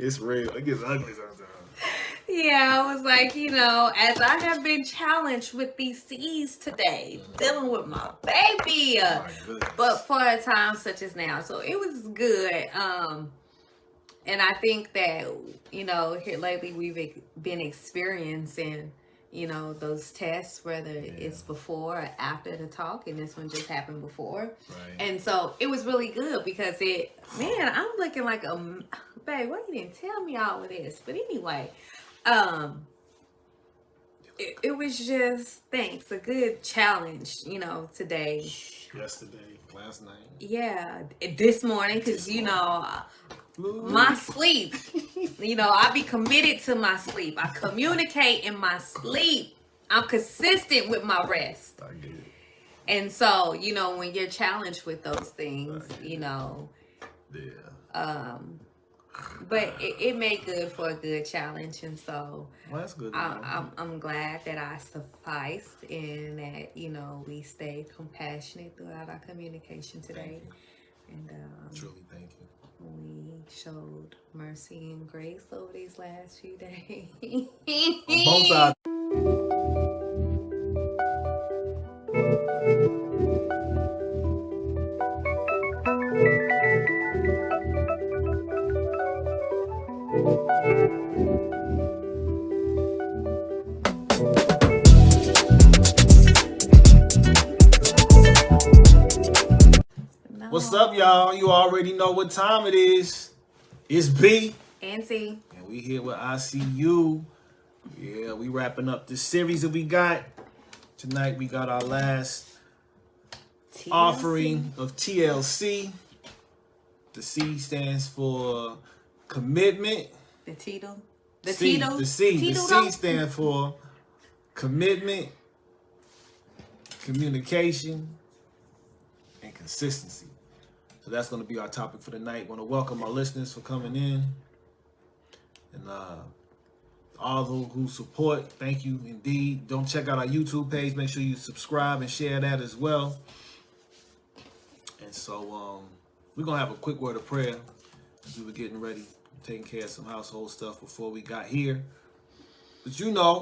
It's real. It gets ugly sometimes. Yeah, I was like, as I have been challenged with these C's today, dealing with my baby, but for a time such as now. So it was good. And I think that, here lately we've been experiencing, those tests, whether it's before or after the talk, and this one just happened before. Right. And so it was really good because I'm looking like babe, why you didn't tell me all of this? But anyway, it was just, a good challenge, today. Yesterday, last night. Yeah, this morning, because, my sleep, I be committed to my sleep. I communicate in my sleep. I'm consistent with my rest. I get it. And so, when you're challenged with those things, but it made good for a good challenge, and so that's good. I'm glad that I sufficed and that we stayed compassionate throughout our communication today, and truly thank you. We showed mercy and grace over these last few days. On both sides. What's up, y'all? You already know what time it is. It's B and C, and we here with ICU. Yeah, we wrapping up this series that we got tonight. We got our last offering of TLC. The C stands for commitment. The Tito. The C stands for commitment, communication, and consistency. So that's going to be our topic for the night. Want to welcome our listeners for coming in, and all those who support. Thank you indeed. Don't check out our YouTube page. Make sure you subscribe and share that as well. And so we're gonna have a quick word of prayer as we were getting ready, taking care of some household stuff before we got here. But you know,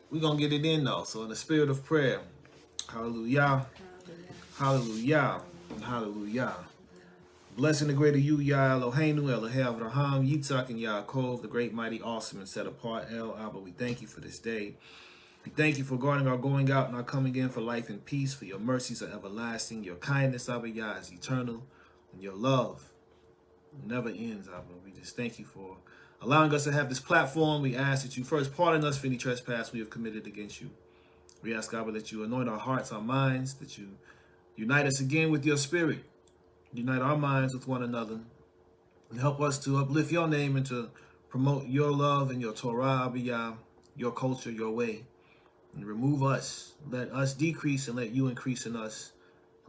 we're gonna get it in though. So in the spirit of prayer, hallelujah, hallelujah, and hallelujah. Blessing the greater you, Yah Eloheinu, Elohe Avraham, Yitzhak, and Yaakov, the great, mighty, awesome, and set apart El Abba. We thank you for this day. We thank you for guarding our going out and our coming in, for life and peace, for your mercies are everlasting, your kindness, Abba Yah, is eternal, and your love never ends, Abba. We just thank you for allowing us to have this platform. We ask that you first pardon us for any trespass we have committed against you. We ask, Abba, that you anoint our hearts, our minds, that you unite us again with your spirit. Unite our minds with one another and help us to uplift your name and to promote your love and your Torah, Abba Yah, your culture, your way. And remove us. Let us decrease and let you increase in us.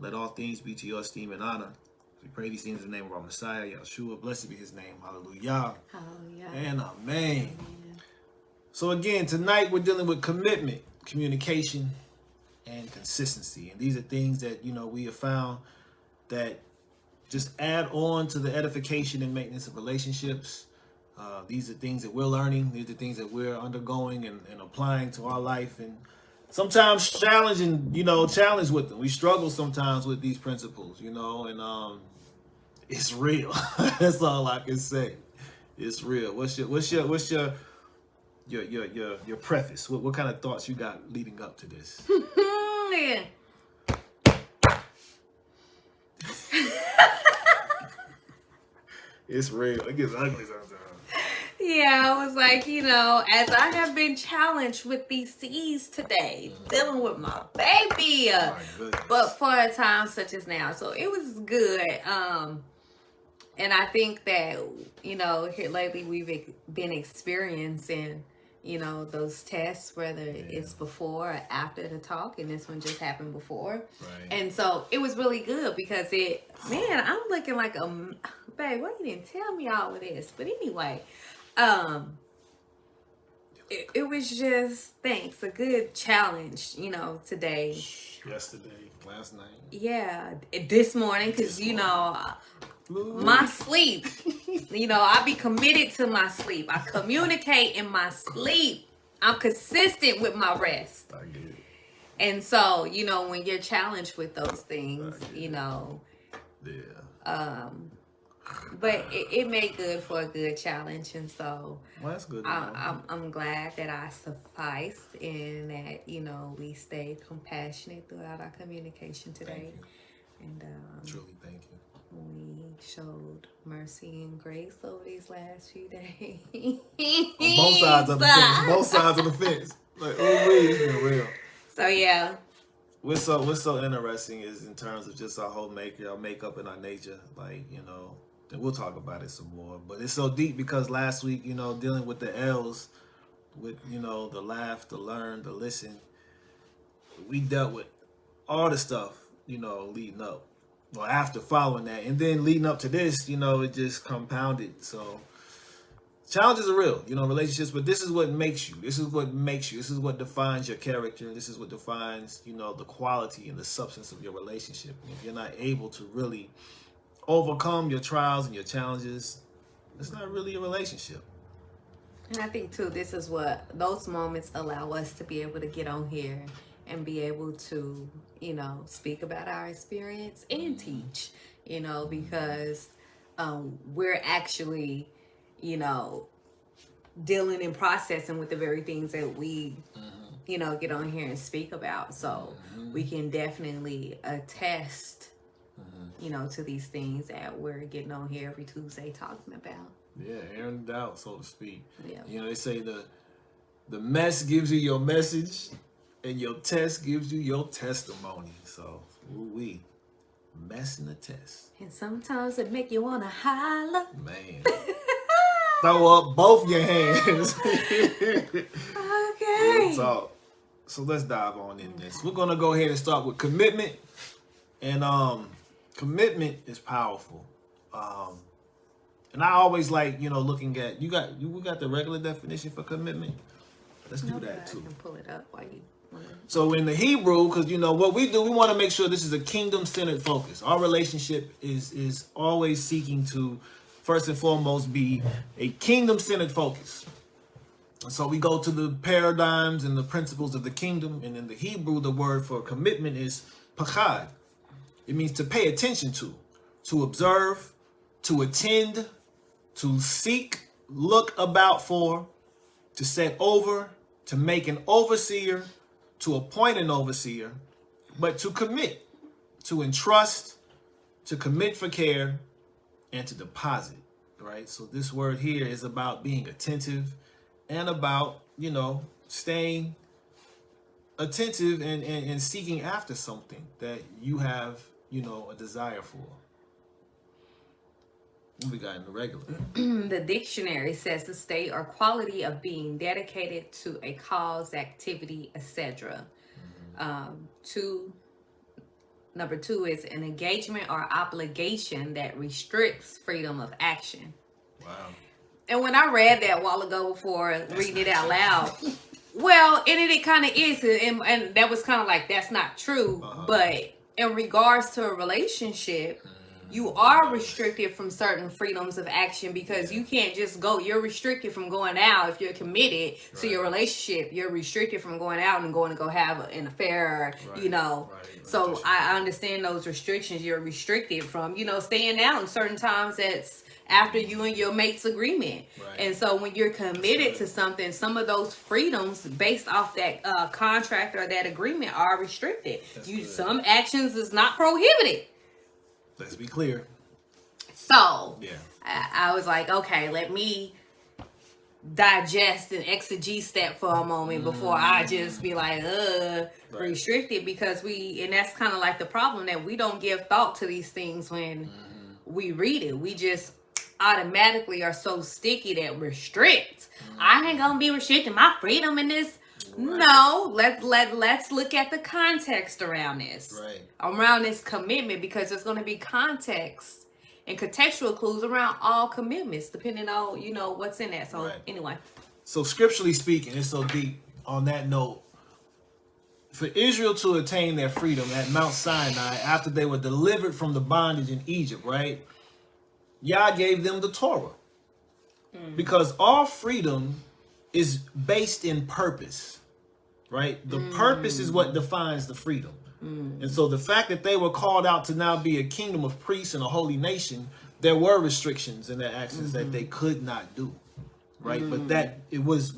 Let all things be to your esteem and honor. We pray these things in the name of our Messiah, Yeshua. Blessed be his name. Hallelujah. Hallelujah. And amen. So again, tonight we're dealing with commitment, communication, and consistency. And these are things that, we have found that just add on to the edification and maintenance of relationships. These are things that we're learning. These are things that we're undergoing and applying to our life. And sometimes challenge with them. We struggle sometimes with these principles, and it's real. That's all I can say. It's real. What's your preface? What kind of thoughts you got leading up to this? It's real. It gets ugly sometimes. Yeah, I was like, as I have been challenged with these C's today, dealing with my baby, but for a time such as now. So it was good. And I think that, here lately we've been experiencing, those tests, whether it's before or after the talk, and this one just happened before. Right. And so it was really good because I'm looking like babe, why you didn't tell me all of this? But anyway, it was just a good challenge, today. Yesterday, last night. Yeah, this morning, because my sleep. I be committed to my sleep. I communicate in my sleep. I'm consistent with my rest. I get it. And so, when you're challenged with those things, Yeah. But it made good for a good challenge, and so Well, that's good. I'm glad that I sufficed and that we stayed compassionate throughout our communication today, and truly thank you. we showed mercy and grace over these last few days. On both sides of the fence. Both sides of the fence. Like, it's been real. So yeah. What's so interesting is in terms of just our whole makeup and our nature, and we'll talk about it some more. But it's so deep because last week, dealing with the L's, with the laugh, the learn, the listen, we dealt with all the stuff, leading up. Well, after following that, and then leading up to this, it just compounded. So challenges are real, relationships, but this is what makes you. This is what makes you. This is what defines your character. This is what defines, the quality and the substance of your relationship. And if you're not able to really overcome your trials and your challenges, it's not really a relationship. And I think too, this is what those moments allow us to be able to get on here and be able to, speak about our experience and teach, because we're actually, dealing and processing with the very things that we, get on here and speak about. So we can definitely attest, to these things that we're getting on here every Tuesday talking about. Yeah, airing it out, so to speak. Yeah. They say the mess gives you your message, and your test gives you your testimony. So, we mess in the test. And sometimes it make you want to holler. Man. Throw up both your hands. Okay. So let's dive on in this. We're going to go ahead and start with commitment. And commitment is powerful. And I always like, looking at, we got the regular definition for commitment. Let's do that too. I can pull it up while you. So in the Hebrew, because what we do, we want to make sure this is a kingdom-centered focus. Our relationship is always seeking to, first and foremost, be a kingdom-centered focus. And so we go to the paradigms and the principles of the kingdom. And in the Hebrew, the word for commitment is pachad. It means to pay attention to observe, to attend, to seek, look about for, to set over, to make an overseer, to appoint an overseer, but to commit, to entrust, to commit for care, and to deposit, right? So this word here is about being attentive and about, staying attentive and seeking after something that you have, a desire for. What we got in the regular? The dictionary says the state or quality of being dedicated to a cause, activity, etc. Number two is an engagement or obligation that restricts freedom of action. Wow. And when I read that a while ago before reading it out loud, well, and it kind of is, and that was kind of like, that's not true. But in regards to a relationship, you are restricted from certain freedoms of action because you can't just go. You're restricted from going out if you're committed to your relationship. You're restricted from going out and going to go have an affair, So I understand those restrictions. You're restricted from, staying out in certain times that's after you and your mate's agreement. Right. And so when you're committed to something, some of those freedoms based off that contract or that agreement are restricted. Some actions is not prohibited. Let's be clear. So I was like, okay, let me digest and exegete that for a moment before I just be like, restricted, because and that's kind of like the problem, that we don't give thought to these things when we read it. We just automatically are so sticky that restrict. I ain't gonna be restricting my freedom in this. Right. No, let's look at the context around this, around this commitment, because there's going to be context and contextual clues around all commitments, depending on what's in that. So anyway, So scripturally speaking, it's so deep. On that note, for Israel to attain their freedom at Mount Sinai after they were delivered from the bondage in Egypt, right? Yah gave them the Torah. Because all freedom is based in purpose, right? The purpose is what defines the freedom. And so the fact that they were called out to now be a kingdom of priests and a holy nation, there were restrictions in their actions that they could not do. Right, but that it was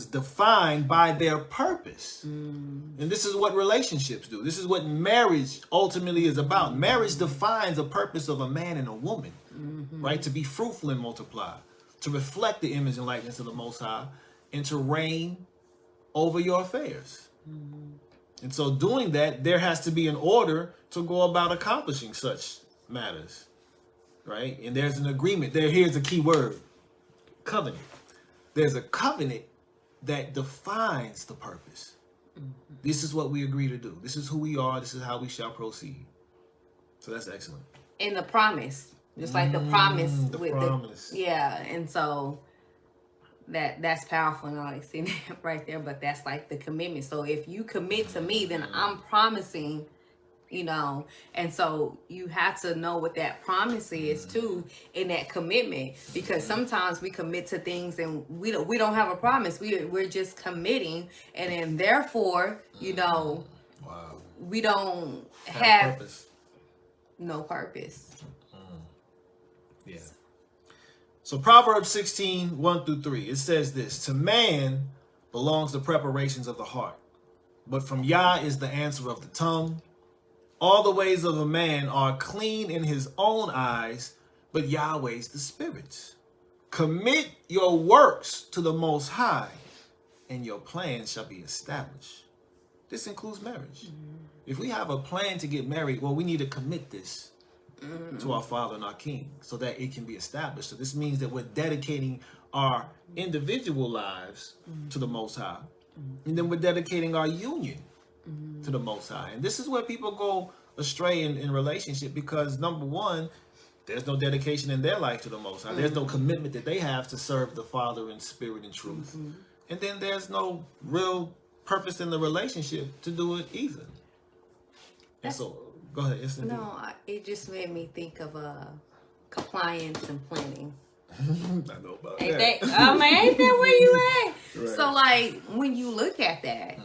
defined by their purpose, and this is what relationships do. This is what marriage ultimately is about. Marriage defines the purpose of a man and a woman, right? To be fruitful and multiply, to reflect the image and likeness of the Most High, and to reign over your affairs. And so, doing that, there has to be an order to go about accomplishing such matters, right? And there's an agreement. Here's a key word: covenant. There's a covenant that defines the purpose. This is what we agree to do. This is who we are. This is how we shall proceed. So that's excellent. And the promise, just like the promise with promise. and so that's powerful and all they see that right there. But that's like the commitment. So if you commit to me, then I'm promising. And so you have to know what that promise is too, in that commitment, because sometimes we commit to things and we don't have a promise. We're just committing, and then therefore, wow, we don't have purpose. No purpose. Yeah. So Proverbs 16, 1-3, it says this: to man belongs the preparations of the heart, but from Yah is the answer of the tongue. All the ways of a man are clean in his own eyes, but Yahweh's the spirits. Commit your works to the Most High, and your plans shall be established. This includes marriage. If we have a plan to get married, well, we need to commit this to our Father and our King so that it can be established. So this means that we're dedicating our individual lives to the Most High, and then we're dedicating our union to the Most High. And this is where people go astray in relationship, because number one, there's no dedication in their life to the Most High. There's no commitment that they have to serve the Father in spirit and truth. And then there's no real purpose in the relationship to do it either. And so, go ahead. It just made me think of compliance and planning. I know about that. Ain't that where you at? Right. So, like, when you look at that,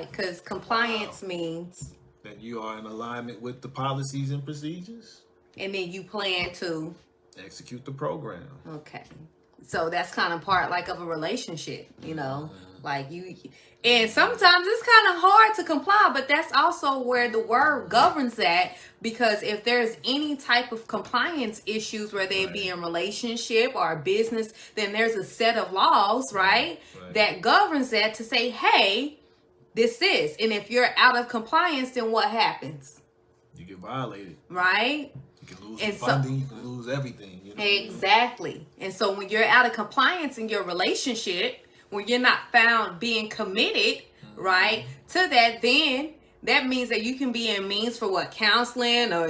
because compliance means that you are in alignment with the policies and procedures, and then you plan to execute the program. Okay, so that's kind of part like of a relationship, like you. And sometimes it's kind of hard to comply, but that's also where the word governs that, because if there's any type of compliance issues, whether it be in relationship or business, then there's a set of laws, right, that governs that to say, hey, this is. And if you're out of compliance, then what happens? You get violated. Right? You can lose your funding, you can lose everything. Exactly. And so when you're out of compliance in your relationship, when you're not found being committed, right, to that, then that means that you can be in means for counseling or,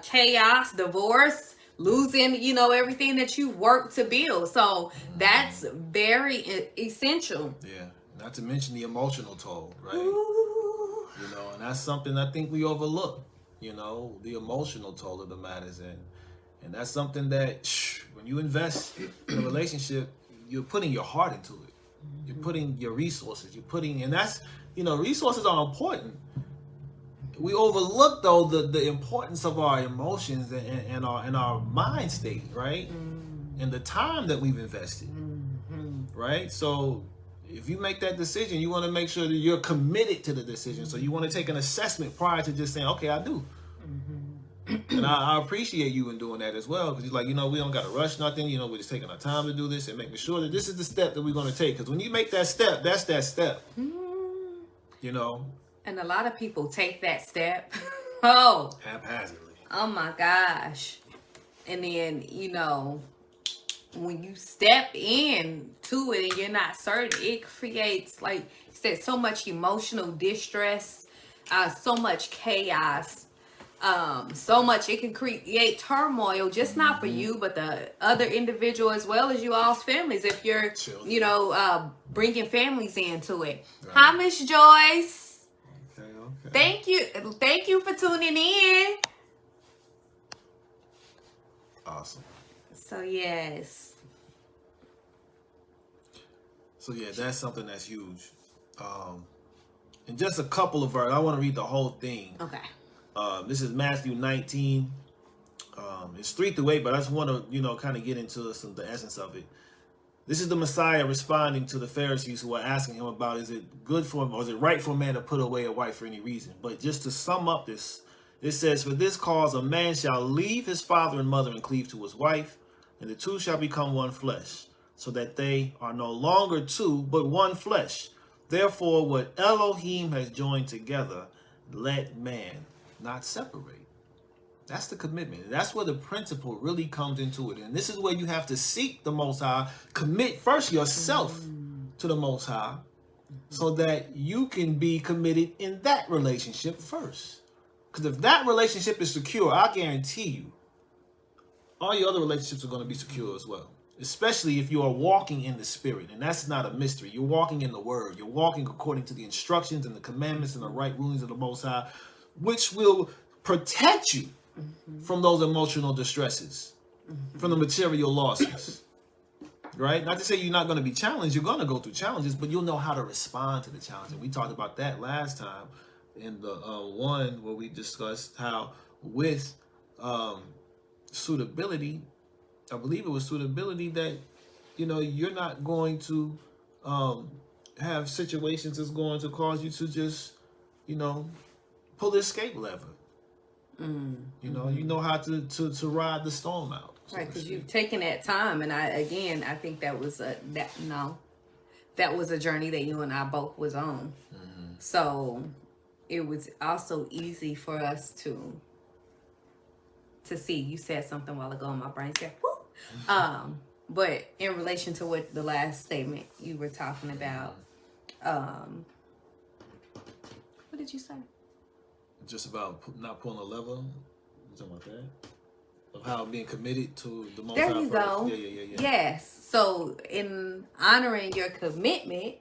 chaos, divorce, losing, everything that you worked to build. So that's very essential. Yeah. Not to mention the emotional toll, right? Ooh. And that's something I think we overlook, the emotional toll of the matters. And that's something that when you invest in a relationship, you're putting your heart into it. You're putting your resources. And that's, resources are important. We overlook, though, the importance of our emotions and our mind state, right? And the time that we've invested, right? So if you make that decision, you want to make sure that you're committed to the decision. So you want to take an assessment prior to just saying, okay, I do. And I appreciate you in doing that as well, because you're like, we don't got to rush nothing. We're just taking our time to do this and making sure that this is the step that we're going to take. Because when you make that step, that's that step. And a lot of people take that step. Haphazardly. Oh my gosh. And then, when you step in to it and you're not certain, it creates, like you said, so much emotional distress, so much chaos. so much it can create turmoil, just not for you, but the other individual as well as you all's families. If you're, you know, bringing families into it. Right. Hi, Miss Joyce. Okay. Thank you for tuning in. Awesome. So yes. So yeah, that's something that's huge. And just a couple of verses. I want to read the whole thing. Okay. This is Matthew 19. It's 3 through 8, but I just want to, you know, kind of get into the essence of it. This is the Messiah responding to the Pharisees who are asking him about, is it good for him, or is it right for a man to put away a wife for any reason? But just to sum up this, it says, for this cause a man shall leave his father and mother and cleave to his wife, and the two shall become one flesh, so that they are no longer two, but one flesh. Therefore, what Elohim has joined together, let man not separate. That's the commitment. That's where the principle really comes into it. And this is where you have to seek the Most High, commit first yourself to the Most High, so that you can be committed in that relationship first. Because if that relationship is secure, I guarantee you, all your other relationships are going to be secure as well. Especially if you are walking in the Spirit. And that's not a mystery. You're walking in the Word. You're walking according to the instructions and the commandments and the right rulings of the Most High, which will protect you from those emotional distresses, from the material losses. Right? Not to say you're not going to be challenged. You're going to go through challenges, but you'll know how to respond to the challenge. And we talked about that last time in the one where we discussed how with suitability, I believe it was suitability, that, you know, you're not going to have situations that's going to cause you to just, you know, pull the escape lever. You know how to ride the storm out. So right, because you've taken that time, and I think that was a journey that you and I both was on. So it was also easy for us to see. You said something a while ago, and my brain said, "Whoo!" But in relation to what the last statement you were talking about, what did you say? Just about not pulling a lever. You talking about that? Of how being committed to the Most High. There you go. Yeah. Yes. So in honoring your commitment,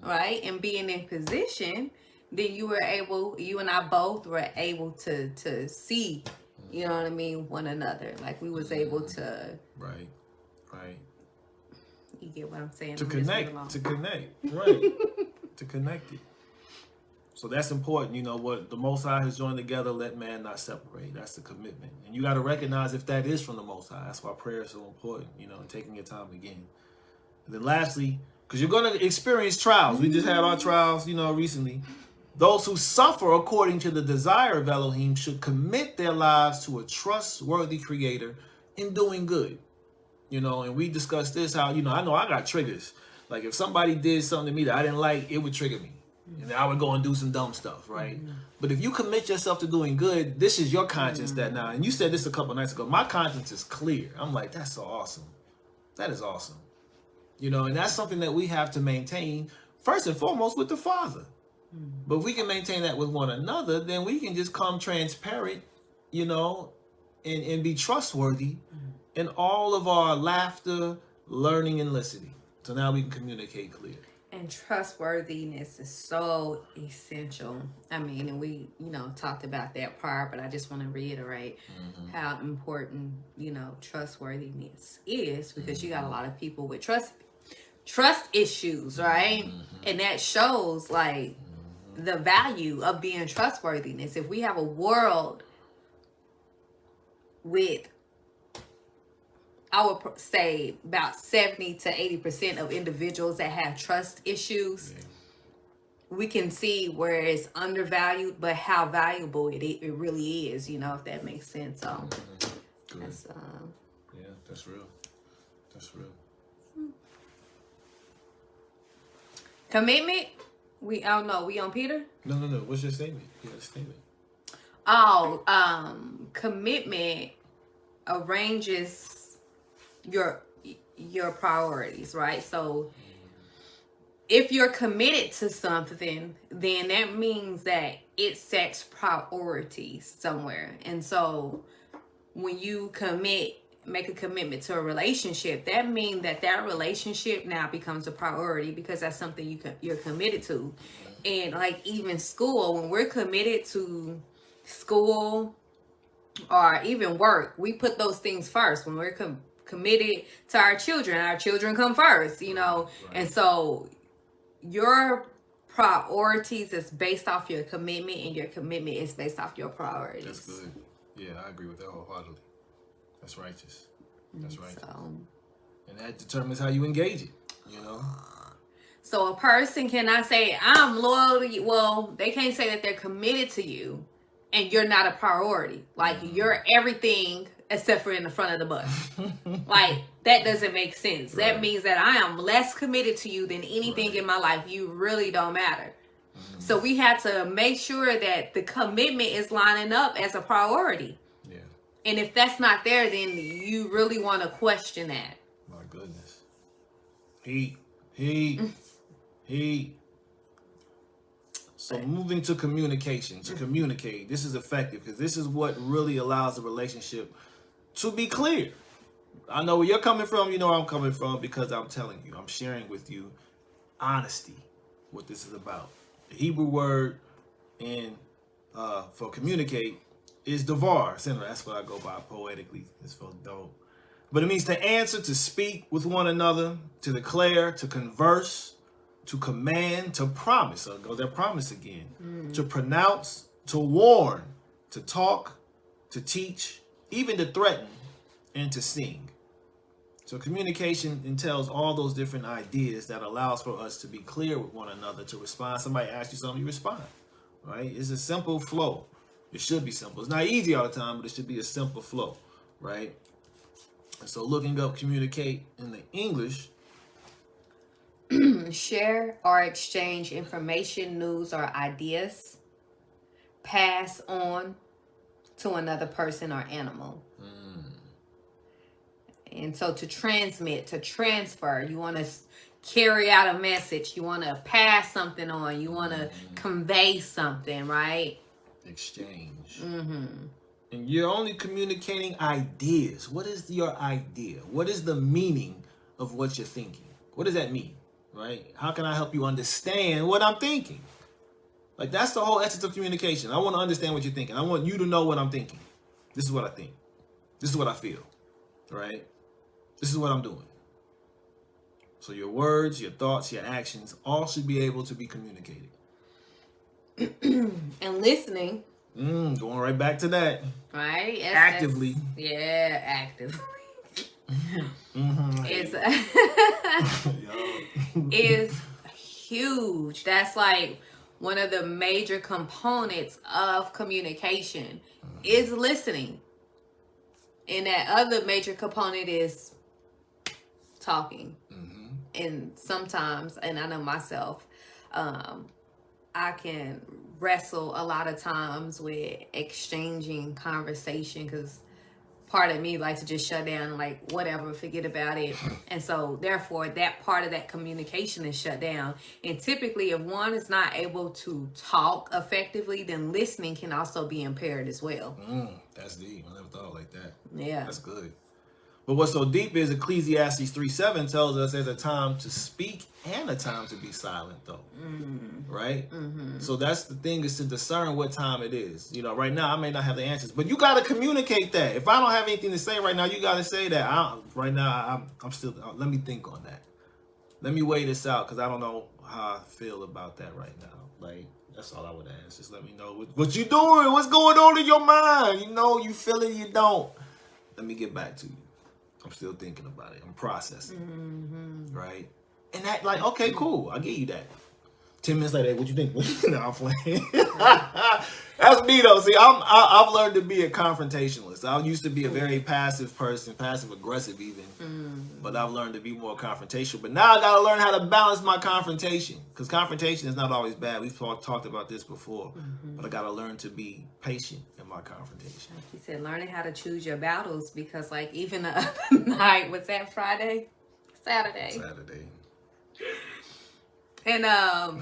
right, and being in position, then you and I both were able to see, you know what I mean, one another. Like we was able to. Right. You get what I'm saying? To connect. Right. To connect it. So that's important. You know, what the Most High has joined together, let man not separate. That's the commitment. And you got to recognize if that is from the Most High. That's why prayer is so important, you know, and taking your time again. And then lastly, because you're going to experience trials. We just had our trials, you know, recently. Those who suffer according to the desire of Elohim should commit their lives to a trustworthy creator in doing good. You know, and we discussed this, how, you know I got triggers. Like if somebody did something to me that I didn't like, it would trigger me. And I would go and do some dumb stuff, right? But if you commit yourself to doing good, this is your conscience that now. And you said this a couple nights ago. My conscience is clear. I'm like, that's so awesome. That is awesome. You know, and that's something that we have to maintain first and foremost with the Father. But if we can maintain that with one another, then we can just come transparent, you know, and be trustworthy in all of our laughter, learning, and listening. So now we can communicate clear. And trustworthiness is so essential. I mean, and we, you know, talked about that prior, but I just want to reiterate how important, you know, trustworthiness is, because you got a lot of people with trust issues, right? And that shows like the value of being trustworthiness. If we have a world with, I would say, about 70 to 80% of individuals that have trust issues, we can see where it's undervalued, but how valuable it really is, you know, if that makes sense. So that's that's real. That's real. Commitment. We don't know. We on Peter? No. What's your statement? You got a statement. Oh, commitment arranges your priorities, right? So if you're committed to something, then that means that it sets priorities somewhere. And so when you make a commitment to a relationship, that means that relationship now becomes a priority because that's something you're committed to. And like even school, when we're committed to school or even work, we put those things first. When we're committed to our children come first, you know. Right. And so your priorities is based off your commitment, and your commitment is based off your priorities. That's good. Yeah, I agree with that wholeheartedly. That's righteous. That's righteous. And that determines how you engage it, you know? So a person cannot say, I'm loyal to you. Well, they can't say that they're committed to you and you're not a priority. Like, you're everything except for in the front of the bus. Like, that doesn't make sense. Right. That means that I am less committed to you than anything in my life. You really don't matter. Mm-hmm. So we have to make sure that the commitment is lining up as a priority. Yeah. And if that's not there, then you really want to question that. My goodness. He. So moving to communication, to communicate, this is effective because this is what really allows the relationship to be clear. I know where you're coming from, you know where I'm coming from, because I'm telling you, I'm sharing with you honesty, what this is about. The Hebrew word for communicate is davar. That's what I go by poetically. It's for dope. But it means to answer, to speak with one another, to declare, to converse, to command, to promise. So it goes that promise again. To pronounce, to warn, to talk, to teach, even to threaten, and to sing. So communication entails all those different ideas that allows for us to be clear with one another, to respond. Somebody asks you something, you respond. Right? It's a simple flow. It should be simple. It's not easy all the time, but it should be a simple flow. Right? And so looking up communicate in the English. Share or exchange information, news, or ideas. Pass on to another person or animal. And so to transmit, to transfer, you want to carry out a message. You want to pass something on. You want to convey something, right? Exchange. And you're only communicating ideas. What is your idea? What is the meaning of what you're thinking? What does that mean? Right? How can I help you understand what I'm thinking? Like, that's the whole essence of communication. I want to understand what you're thinking. I want you to know what I'm thinking. This is what I think. This is what I feel. Right? This is what I'm doing. So your words, your thoughts, your actions, all should be able to be communicated. And listening. Going right back to that. Right? Actively. Yeah, actively. Is huge. That's like one of the major components of communication is listening. And that other major component is talking. And sometimes, and I know myself, I can wrestle a lot of times with exchanging conversation because part of me likes to just shut down and like whatever, forget about it. And so therefore that part of that communication is shut down. And typically if one is not able to talk effectively, then listening can also be impaired as well. That's deep. I never thought like that. Yeah. That's good. But what's so deep is Ecclesiastes 3:7 tells us there's a time to speak and a time to be silent, though. Right? So that's the thing, is to discern what time it is. You know, right now I may not have the answers, but you got to communicate that. If I don't have anything to say right now, you got to say that. I'm still, let me think on that. Let me weigh this out because I don't know how I feel about that right now. Like, that's all I would ask. Just let me know what you doing. What's going on in your mind? You know, you feel it, you don't. Let me get back to you. I'm still thinking about it. I'm processing. Right? And that, like, okay, cool. I'll give you that. 10 minutes later, what you think? No, I'm playing. That's me, though. See, I've learned to be a confrontationalist. I used to be a very passive person, passive-aggressive even. But I've learned to be more confrontational. But now I got to learn how to balance my confrontation. Because confrontation is not always bad. We've talked about this before. But I got to learn to be patient in my confrontation. Like you said, learning how to choose your battles. Because, like, even the other night, was that Friday? Saturday. And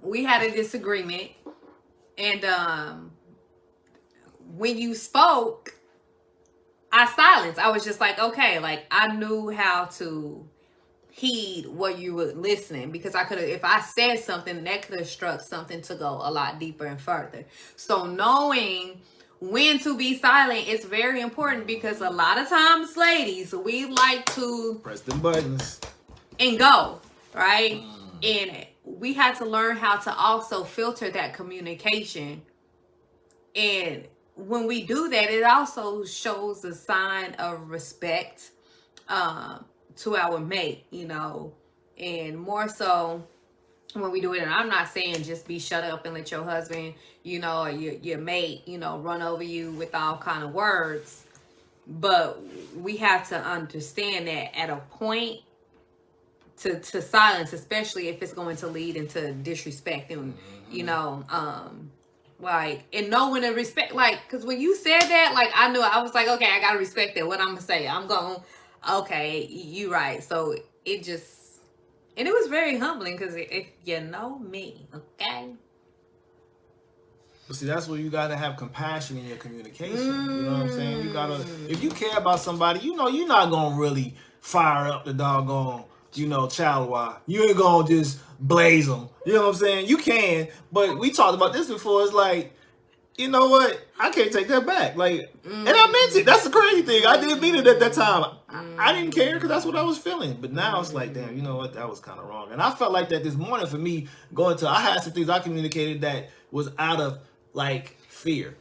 we had a disagreement. And when you spoke, I silenced. I was just like, okay, like I knew how to heed what you were listening, because I could have, if I said something, that could have struck something to go a lot deeper and further. So knowing when to be silent is very important, because a lot of times, ladies, we like to press the buttons and go, right? And we had to learn how to also filter that communication. And when we do that, it also shows a sign of respect to our mate, you know, and more so when we do it. And I'm not saying just be shut up and let your husband, you know, or your mate, you know, run over you with all kind of words. But we have to understand that at a point to silence, especially if it's going to lead into disrespect and, you know, like, and know when to respect, like, because when you said that, like, I knew, I was like, okay, I gotta respect that. What I'm gonna say, I'm going, okay, you right. So it just, and it was very humbling, because if you know me, okay. But see, that's where you gotta have compassion in your communication. You know what I'm saying? You gotta, if you care about somebody, you know, you're not gonna really fire up the doggone, you know, Chalawa. You ain't gonna just blaze them. You know what I'm saying? You can, but we talked about this before. It's like, you know what? I can't take that back. Like, and I meant it. That's the crazy thing. I didn't mean it at that time. I didn't care, because that's what I was feeling. But now it's like, damn, you know what? That was kind of wrong. And I felt like that this morning for me going to, I had some things I communicated that was out of like fear.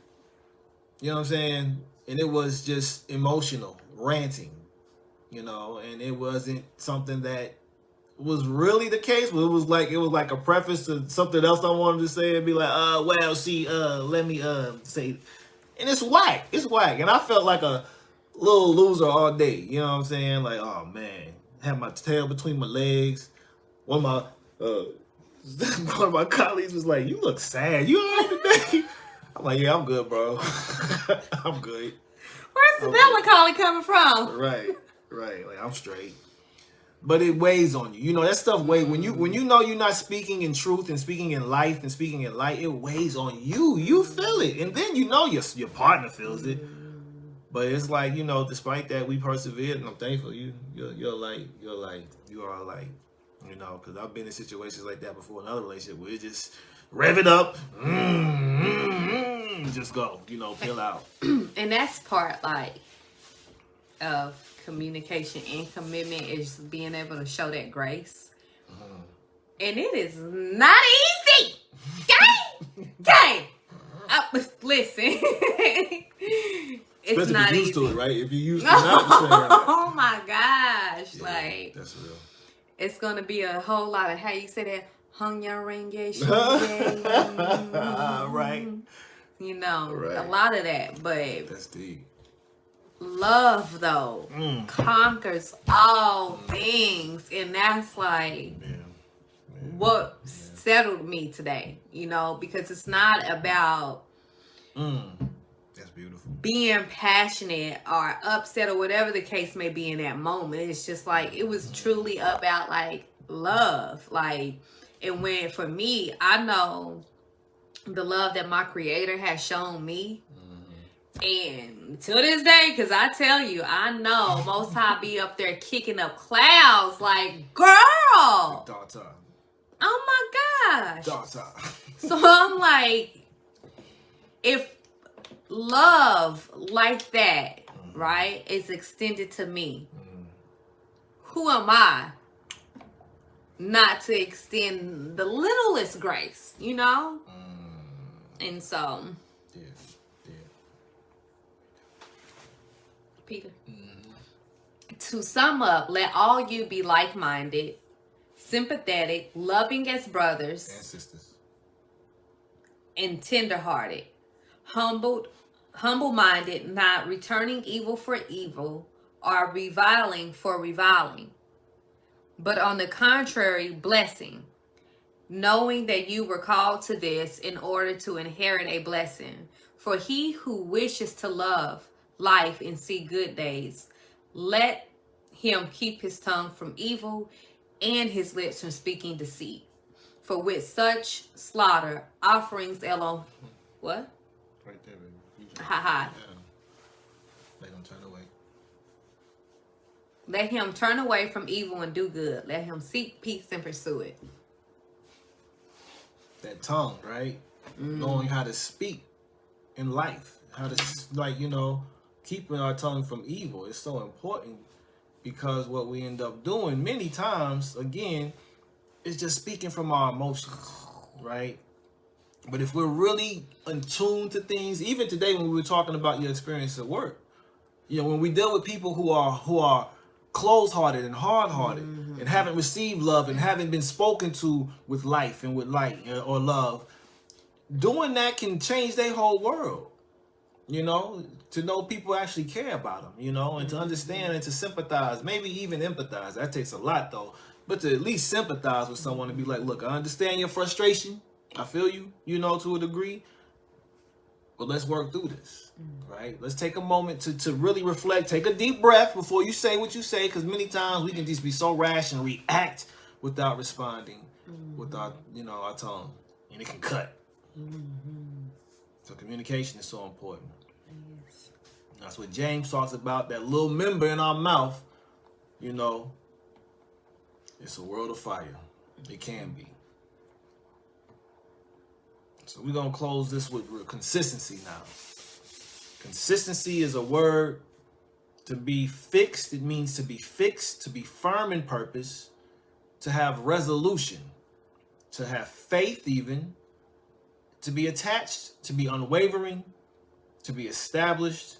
You know what I'm saying? And it was just emotional, ranting, you know, and it wasn't something that was really the case, but it was like a preface to something else I wanted to say, and be like, well, see, let me say, and it's whack. It's whack. And I felt like a little loser all day. You know what I'm saying? Like, oh man, had my tail between my legs. One of my colleagues was like, "You look sad. You all right today?" I'm like, "Yeah, I'm good, bro. I'm good." Where's the melancholy coming from? Right. Like, I'm straight. But it weighs on you. You know, that stuff weighs. When you know you're not speaking in truth and speaking in life and speaking in light, it weighs on you. You feel it. And then you know your partner feels it. But it's like, you know, despite that, we persevered, and I'm thankful. You're like, you are like, you know, because I've been in situations like that before in another relationship where it just rev it up, just go, you know, peel out. And that's part, like, of communication and commitment, is being able to show that grace. And it is not easy. Okay. Listen. It's especially not if you're used easy to it, right? If you're used to not oh my gosh. Yeah, like, that's real. It's gonna be a whole lot of, how you say that, hung your ring, right. You know, right. A lot of that. But that's deep. Love, though, conquers all things. And that's like what settled me today, you know, because it's not about that's beautiful, being passionate or upset or whatever the case may be in that moment. It's just like, it was truly about like love. Like, and when, for me, I know the love that my creator has shown me. And to this day, because I tell you, I know Most High be up there kicking up clouds like, girl. Daughter. Oh my gosh. Daughter. So I'm like, if love like that, right, is extended to me, who am I not to extend the littlest grace, you know? And so... Peter. To sum up, let all you be like-minded, sympathetic, loving as brothers and sisters, and tender-hearted, humble-minded, not returning evil for evil or reviling for reviling, but on the contrary, blessing, knowing that you were called to this in order to inherit a blessing. For he who wishes to love life and see good days, let him keep his tongue from evil and his lips from speaking deceit. For with such slaughter, offerings Elohim. What? Right there, baby. Ha. Yeah. They gonna turn away. Let him turn away from evil and do good. Let him seek peace and pursue it. That tongue, right? Knowing how to speak in life. How to, keeping our tongue from evil is so important, because what we end up doing many times, again, is just speaking from our emotions, right? But if we're really attuned to things, even today when we were talking about your experience at work, when we deal with people who are closed-hearted and hard-hearted and haven't received love and haven't been spoken to with life and with light or love, doing that can change their whole world. To know people actually care about them, and to understand and to sympathize, maybe even empathize. That takes a lot, though. But to at least sympathize with someone and be like, look, I understand your frustration. I feel you, to a degree. But let's work through this, right? Let's take a moment to really reflect. Take a deep breath before you say what you say, because many times we can just be so rash and react without responding with our tongue. And it can cut. So communication is so important. Yes. That's what James talks about, that little member in our mouth, it's a world of fire. It can be. So we're going to close this with consistency now. Consistency is a word. To be fixed, it means to be fixed, to be firm in purpose, to have resolution, to have faith even, to be attached, to be unwavering, to be established,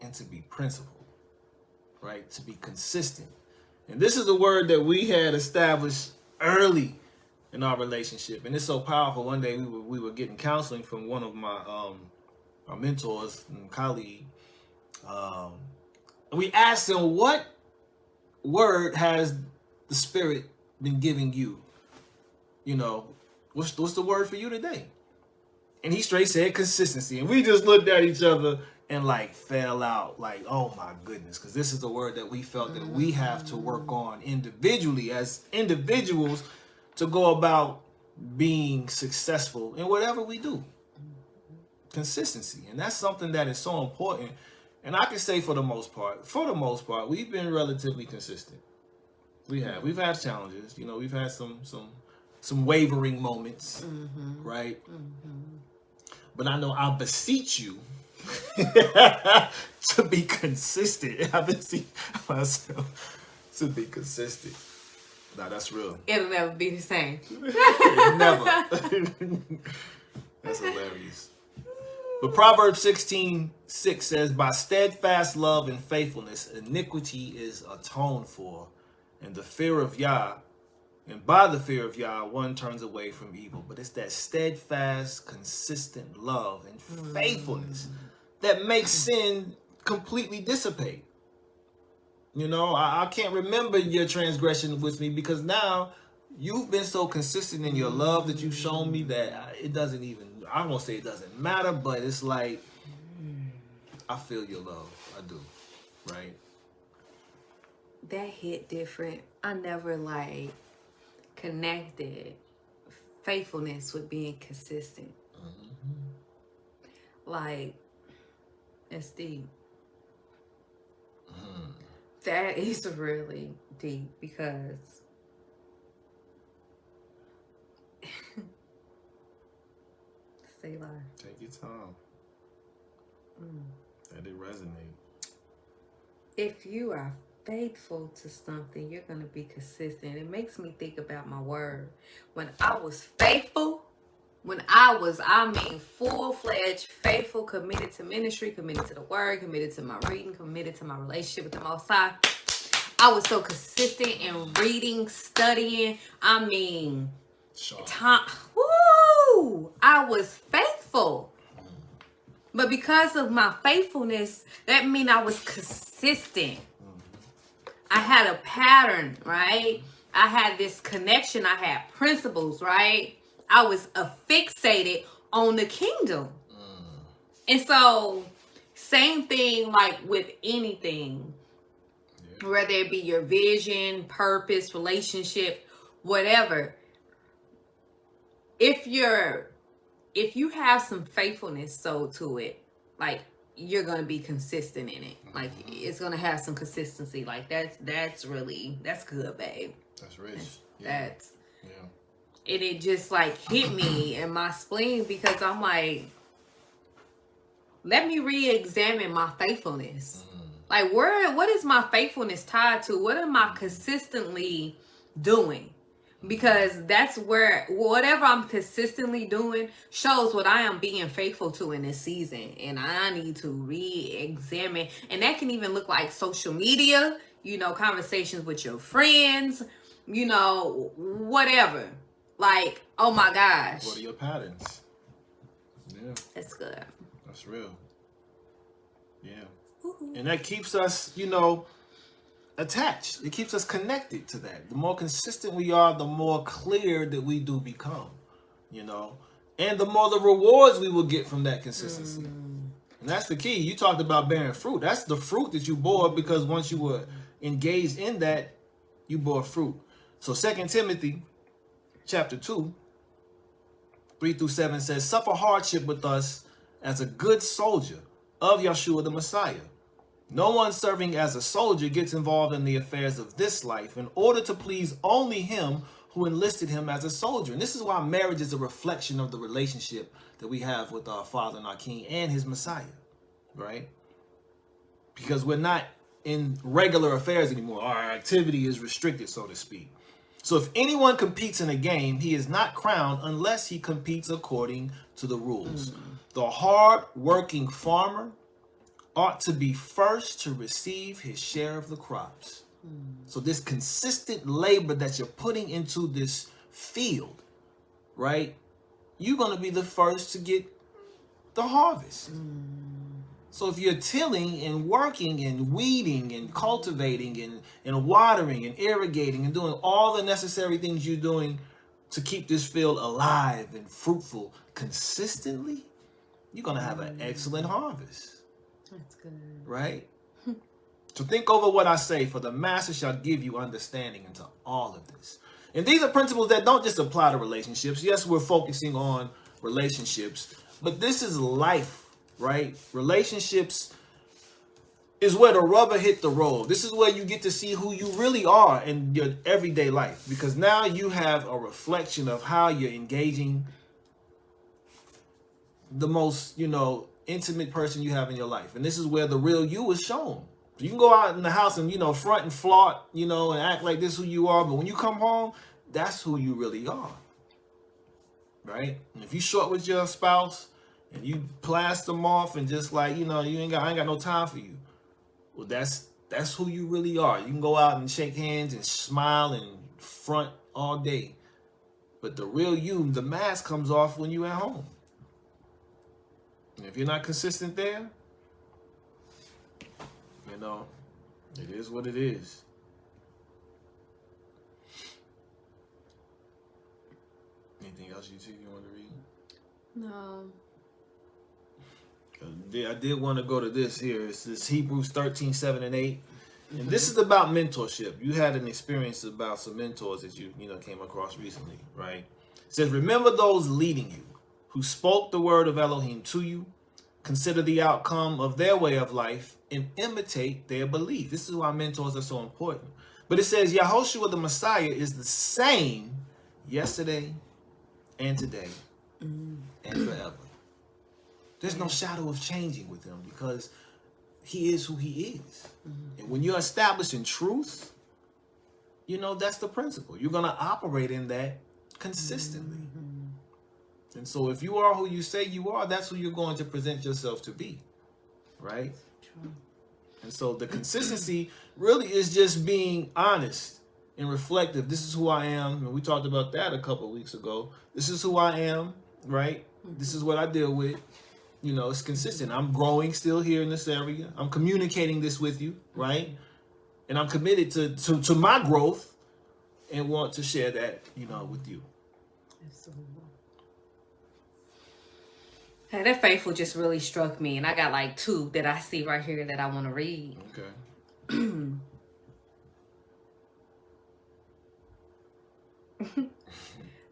and to be principled, right? To be consistent. And this is a word that we had established early in our relationship. And it's so powerful. One day we were getting counseling from one of my mentors and colleague. And we asked him, what word has the Spirit been giving you? What's the word for you today? And he straight said consistency. And we just looked at each other and fell out oh my goodness, because this is the word that we felt that we have to work on individually as individuals to go about being successful in whatever we do. Consistency. And that's something that is so important. And I can say for the most part, we've been relatively consistent. We've had challenges, we've had some wavering moments, right? But I know I beseech you to be consistent. I beseech myself to be consistent. Nah, that's real. It'll never be the same. Never. That's hilarious. But Proverbs 16:6 says, by steadfast love and faithfulness, iniquity is atoned for, and the fear of Yah, and by the fear of Yah, one turns away from evil. But it's that steadfast, consistent love and faithfulness that makes sin completely dissipate. I can't remember your transgression with me, because now you've been so consistent in your love that you've shown me that it doesn't even, I won't say it doesn't matter, but it's I feel your love. I do. Right? That hit different. I never connected faithfulness with being consistent. It's deep. That is really deep, because say lie. Take your time. Let it resonate. If you are faithful to something, you're going to be consistent. It makes me think about my word. When I was faithful, full-fledged, faithful, committed to ministry, committed to the word, committed to my reading, committed to my relationship with the Most High, I was so consistent in reading, studying. I was faithful. But because of my faithfulness, that means I was consistent. I had a pattern, right? I had this connection. I had principles, right? I was fixated on the kingdom. And so, same thing with anything. whether it be your vision, purpose, relationship, whatever. If you have some faithfulness sold to it, like, you're gonna be consistent in it. Like, it's gonna have some consistency. Like, that's good, babe. That's rich. That's and it just like hit me in my spleen, because I'm like, let me re-examine my faithfulness. Like, what is my faithfulness tied to? What am I consistently doing? Because that's where whatever I'm consistently doing shows what I am being faithful to in this season. And I need to re-examine. And that can even look like social media, conversations with your friends, whatever. Like, oh my gosh. What are your patterns? Yeah. That's good. That's real. Yeah. Woo-hoo. And that keeps us, attached. It keeps us connected to that. The more consistent we are, the more clear that we do become, and the more the rewards we will get from that consistency. And that's the key. You talked about bearing fruit. That's the fruit that you bore, because once you were engaged in that, you bore fruit. So 2 Timothy chapter 2, 3-7 says, suffer hardship with us as a good soldier of Yeshua the Messiah. No one serving as a soldier gets involved in the affairs of this life in order to please only him who enlisted him as a soldier. And this is why marriage is a reflection of the relationship that we have with our Father and our King and his Messiah, right? Because we're not in regular affairs anymore. Our activity is restricted, so to speak. So if anyone competes in a game, he is not crowned unless he competes according to the rules. The hard-working farmer ought to be first to receive his share of the crops. So this consistent labor that you're putting into this field, right? You're going to be the first to get the harvest. So if you're tilling and working and weeding and cultivating and watering and irrigating and doing all the necessary things you're doing to keep this field alive and fruitful consistently, you're going to have an excellent harvest. That's good. Right? So think over what I say, for the master shall give you understanding into all of this. And these are principles that don't just apply to relationships. Yes, we're focusing on relationships, but this is life, right? Relationships is where the rubber hit the road. This is where you get to see who you really are in your everyday life, because now you have a reflection of how you're engaging the most, intimate person you have in your life. And this is where the real you is shown. You can go out in the house and, front and flaunt, and act like this is who you are. But when you come home, that's who you really are. Right? And if you short with your spouse and you blast them off and just like, I ain't got no time for you. Well, that's who you really are. You can go out and shake hands and smile and front all day. But the real you, the mask comes off when you're at home. And if you're not consistent there, it is what it is. Anything else you want to read? No. I did want to go to this here. It's this Hebrews 13, 7 and 8. And this is about mentorship. You had an experience about some mentors that you came across recently, right? It says, remember those leading you, who spoke the word of Elohim to you. Consider the outcome of their way of life and imitate their belief. This is why mentors are so important. But it says Yahushua the Messiah is the same yesterday and today and forever. There's no shadow of changing with him, because he is who he is. And when you're established in truth, that's the principle. You're going to operate in that consistently. And so if you are who you say you are, that's who you're going to present yourself to be, right? True. And so the consistency really is just being honest and reflective. This is who I am. And we talked about that a couple of weeks ago. This is who I am, right? This is what I deal with. It's consistent. I'm growing still here in this area. I'm communicating this with you, right? And I'm committed to my growth and want to share that, with you. Absolutely. Hey, that faithful just really struck me, and I got like two that I see right here that I want to read. Okay.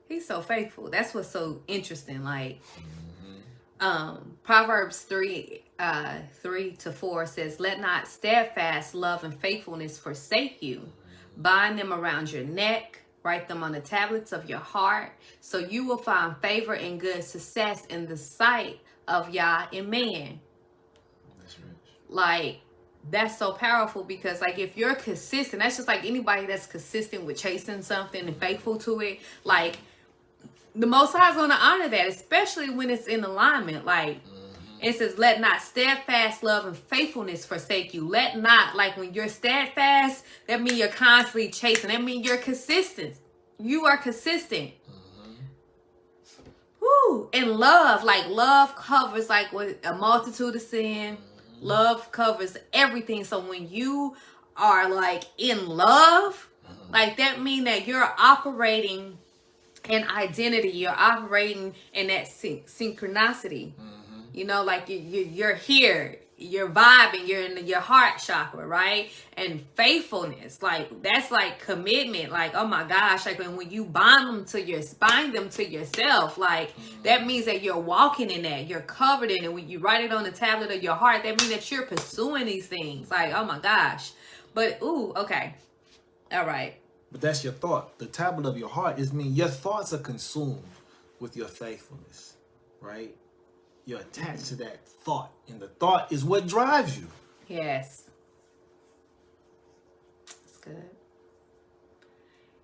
He's so faithful. That's what's so interesting. Like, Proverbs 3:3-4 says, "Let not steadfast love and faithfulness forsake you. Bind them around your neck. Write them on the tablets of your heart, so you will find favor and good success in the sight of Yah and man." That's rich. Like, that's so powerful, because like if you're consistent, that's just like anybody that's consistent with chasing something and faithful to it, like the Most High is going to honor that, especially when it's in alignment. Like it says, "Let not steadfast love and faithfulness forsake you." Let not, like when you're steadfast, that means you're constantly chasing. That means you're consistent. You are consistent. Woo! And love, like love covers like what a multitude of sin. Love covers everything. So when you are like in love, like that means that you're operating in identity. You're operating in that synchronicity. You know, like you're here, you're vibing, you're in your heart chakra, right? And faithfulness, like that's like commitment. Like, oh my gosh, like when you bind them to yourself, like that means that you're walking in that, you're covered in it. When you write it on the tablet of your heart, that means that you're pursuing these things. Like, oh my gosh. But okay, all right. But that's your thought. The tablet of your heart is mean your thoughts are consumed with your faithfulness, right? You're attached to that thought, and the thought is what drives you. Yes. That's good.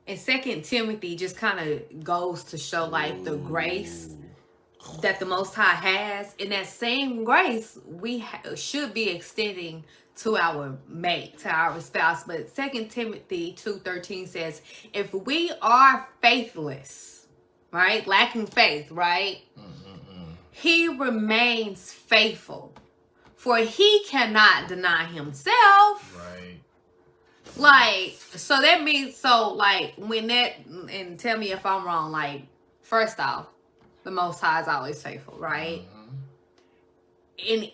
And 2 Timothy just kind of goes to show like the grace that the Most High has. In that same grace, we should be extending to our mate, to our spouse. But 2 Timothy 2:13 says, if we are faithless, right, lacking faith, right, he remains faithful, for he cannot deny himself. Right. Like, so that means, so like when that, and tell me if I'm wrong, like, first off, the Most High is always faithful, right? And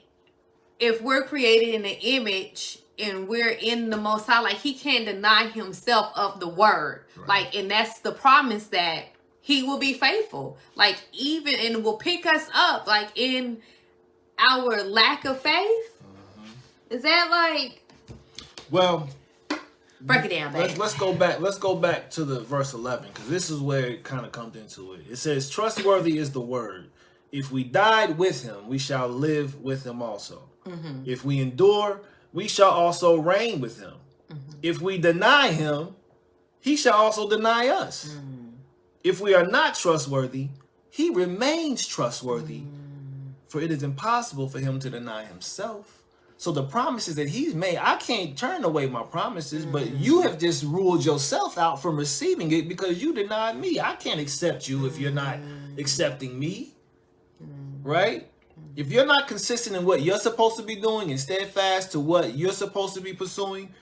if we're created in the image and we're in the Most High, like he can't deny himself of the word. Right. Like, and that's the promise that he will be faithful, like even, and will pick us up, like in our lack of faith. Is that like? Well, break it down, baby. Let's go back. Let's go back to the verse 11, because this is where it kind of comes into it. It says, "Trustworthy is the word. If we died with him, we shall live with him also. If we endure, we shall also reign with him. If we deny him, he shall also deny us. If we are not trustworthy, he remains trustworthy, for it is impossible for him to deny himself." So the promises that he's made, I can't turn away my promises, but you have just ruled yourself out from receiving it because you denied me. I can't accept you if you're not accepting me, right? If you're not consistent in what you're supposed to be doing and steadfast to what you're supposed to be pursuing,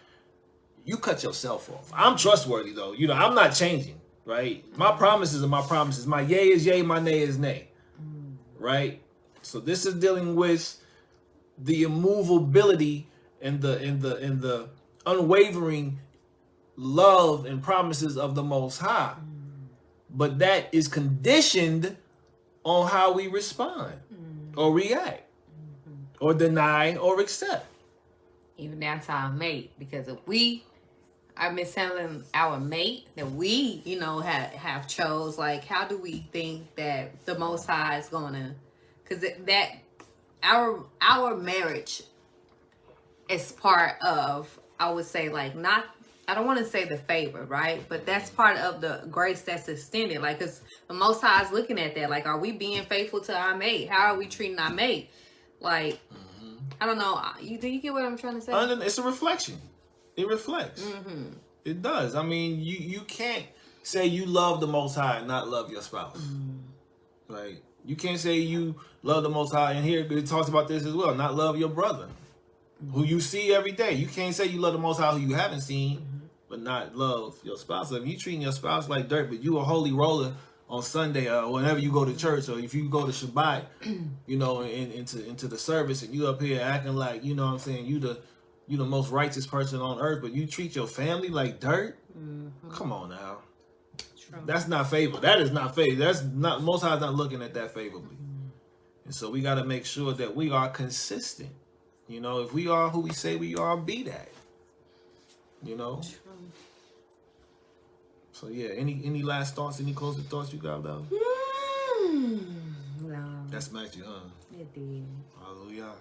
you cut yourself off. I'm trustworthy though. You know, I'm not changing. Right? My promises are my promises. My yea is yea, my nay is nay. Right? So this is dealing with the immovability and the unwavering love and promises of the Most High. But that is conditioned on how we respond or react or deny or accept. Even down to our mate, because if we are mishandling our mate that we, you know, have chose, like, how do we think that the Most High is gonna? Because that our marriage is part of, I would say, like, not, I don't want to say the favor, right? But that's part of the grace that's extended. Like, because the Most High is looking at that. Like, are we being faithful to our mate? How are we treating our mate? Like, I don't know. Do you get what I'm trying to say? It's a reflection. It reflects. It does. I mean, you can't say you love the Most High and not love your spouse. Right? You can't say you love the Most High, and here it talks about this as well, not love your brother, who you see every day. You can't say you love the Most High who you haven't seen, but not love your spouse. If you treating your spouse like dirt, but you a holy roller on Sunday or whenever you go to church, or if you go to Shabbat, you know, into the service, and you up here acting like, you know what I'm saying, you the most righteous person on earth, but you treat your family like dirt? Come on now. That's not favor. That is not favor. That's not, Most High's not looking at that favorably. And so we got to make sure that we are consistent. You know, if we are who we say we are, be that. You know. True. So yeah, any last thoughts? Any closing thoughts you got, though? No. That smacked you, huh? It did. Hallelujah.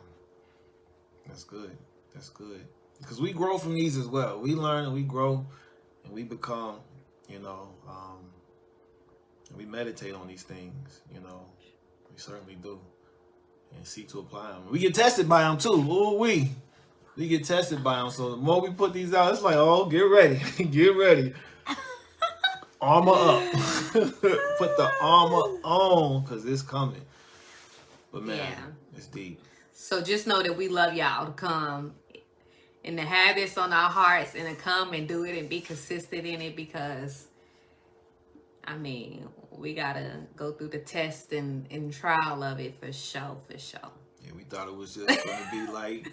That's good. That's good. Because we grow from these as well. We learn and we grow and we become, you know, and we meditate on these things, you know. We certainly do. And seek to apply them. We get tested by them too. Ooh, we get tested by them. So the more we put these out, it's like, oh, get ready. Get ready. Armor up. Put the armor on because it's coming. But man, it's deep. So just know that we love y'all to come and to have this on our hearts and to come and do it and be consistent in it, because I mean, we gotta go through the test and trial of it for sure, for sure. Yeah, we thought it was just gonna be like,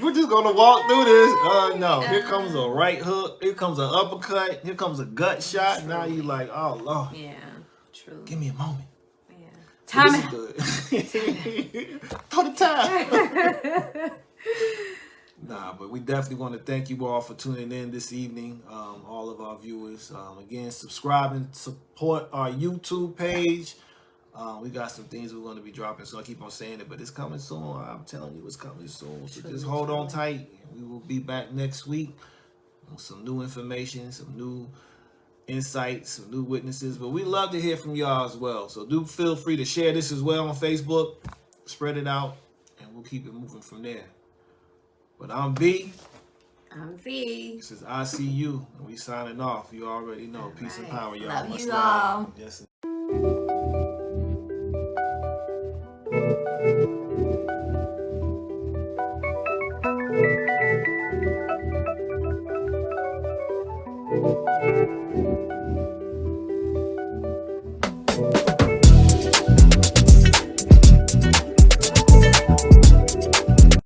we're just gonna walk through this. No, here comes a right hook, here comes an uppercut, here comes a gut shot. True. Now you like, oh Lord. Yeah, true. Give me a moment. Yeah. Time out. For the time. Nah, but we definitely want to thank you all for tuning in this evening. All of our viewers. Again, subscribe and support our YouTube page. We got some things we're going to be dropping, so I keep on saying it, but it's coming soon. I'm telling you, it's coming soon. So just hold on tight. We will be back next week with some new information, some new insights, some new witnesses. But we love to hear from y'all as well. So do feel free to share this as well on Facebook. Spread it out, and we'll keep it moving from there. But I'm B. I'm V. This is ICU, and we signing off. You already know. Peace and power, y'all. Love you all. Yes.